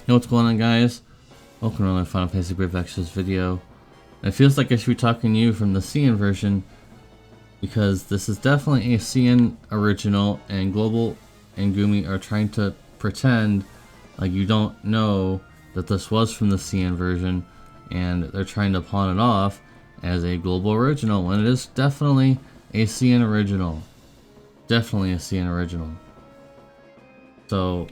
Hey, what's going on, guys? Welcome to another Final Fantasy Brave Extras video. It feels like I should be talking to you from the CN version because this is definitely a CN original, and Global and Gumi are trying to pretend like you don't know that this was from the CN version, and they're trying to pawn it off as a Global original when it is definitely a CN original. Definitely a CN original. So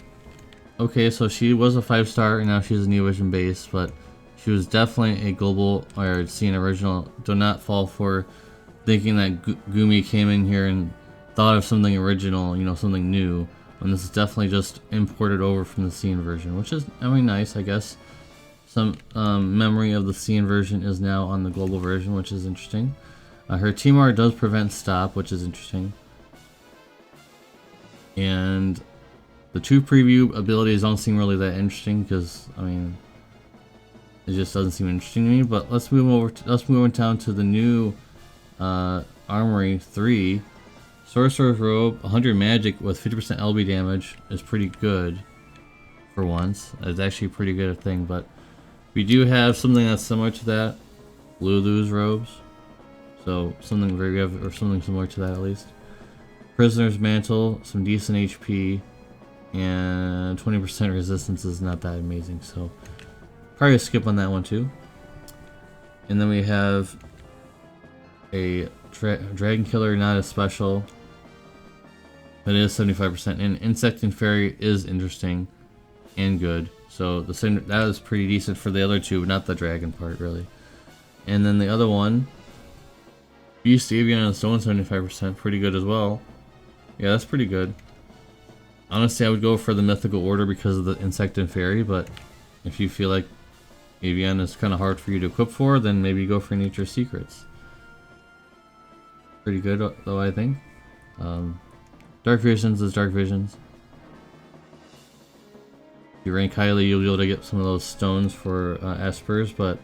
okay, so she was a 5-star and now she's a New Vision base, but she was definitely a Global or CN original. Do not fall for thinking that Gumi came in here and thought of something original, you know, something new, when this is definitely just imported over from the CN version, which is, I mean, nice, I guess. Some memory of the CN version is now on the Global version, which is interesting. Her TMR does prevent stop, which is interesting. And the two preview abilities don't seem really that interesting because, I mean, it just doesn't seem interesting to me. But let's move over down to the new Armory 3. Sorcerer's Robe, 100 magic with 50% LB damage is pretty good for once. It's actually pretty good a thing, but we do have something that's similar to that, Lulu's robes. So something very good, or something similar to that at least. Prisoner's Mantle, some decent HP. And 20% resistance is not that amazing, so probably a skip on that one too. And then we have a Dragon Killer, not as special. It is 75%, and Insect and Fairy is interesting and good. So that is pretty decent for the other two, but not the dragon part really. And then the other one, Beast Avian and Stone, 75%, pretty good as well. Yeah, that's pretty good. Honestly, I would go for the Mythical Order because of the Insect and Fairy, but if you feel like Avian is kind of hard for you to equip for, then maybe go for Nature's Secrets. Pretty good, though, I think. Dark Visions is Dark Visions. If you rank highly, you'll be able to get some of those stones for Espers, but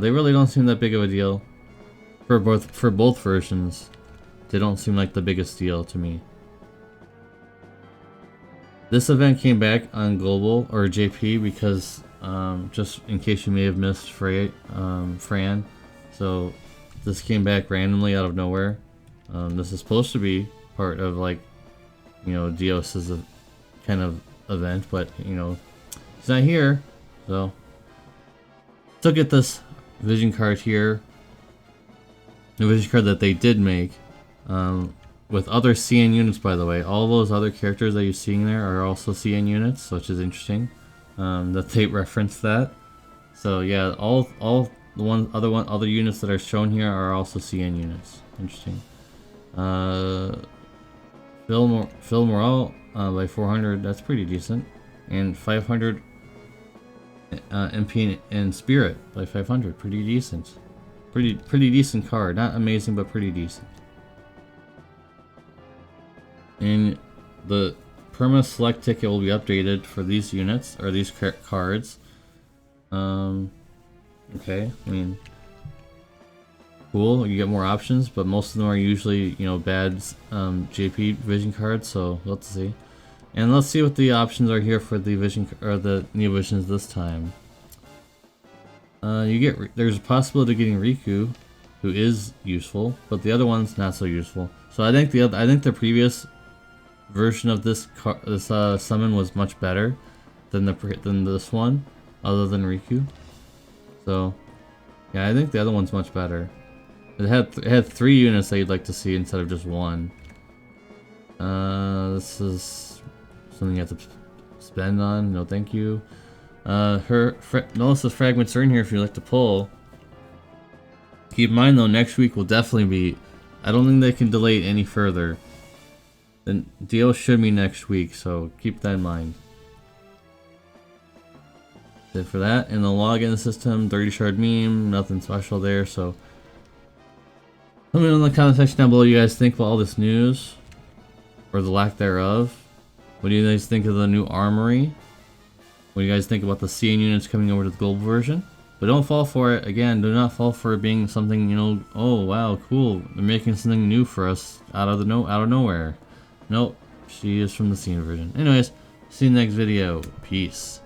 they really don't seem that big of a deal. For both versions, they don't seem like the biggest deal to me. This event came back on Global or JP because, just in case you may have missed Fran, so this came back randomly out of nowhere. This is supposed to be part of, like, you know, Deus' kind of event, but, you know, he's not here, so still get this vision card here. The vision card that they did make. With other CN units, by the way. All those other characters that you're seeing there are also CN units, which is interesting that they reference that. So yeah, all the other units that are shown here are also CN units. Interesting. Phil Morale by 400, that's pretty decent, and 500 MP and Spirit by 500, pretty decent. Pretty decent card. Not amazing, but pretty decent. And the perma select ticket will be updated for these units, or these cards. Okay, I mean, cool, you get more options, but most of them are usually, you know, bad JP vision cards, so let's see. And let's see what the options are here for the vision, or the New Visions this time. There's a possibility of getting Riku, who is useful, but the other one's not so useful. So I think the previous version of this summon was much better than this one, other than Riku. So yeah, I think the other one's much better. It had 3 units that you'd like to see instead of just 1. This is something you have to spend on. No, thank you. Melissa's fragments are in here if you'd like to pull. Keep in mind though, next week will definitely be. I don't think they can delay it any further. The deal should be next week, so keep that in mind. That's it for that. And the login system, 30 shard meme, nothing special there, so let me know in the comment section down below what you guys think about all this news, or the lack thereof. What do you guys think of the new armory? What do you guys think about the CN units coming over to the Global version? But don't fall for it. Again, do not fall for it being something, you know, oh wow, cool, they're making something new for us out of nowhere. Nope, she is from the CN version. Anyways, see you in the next video. Peace.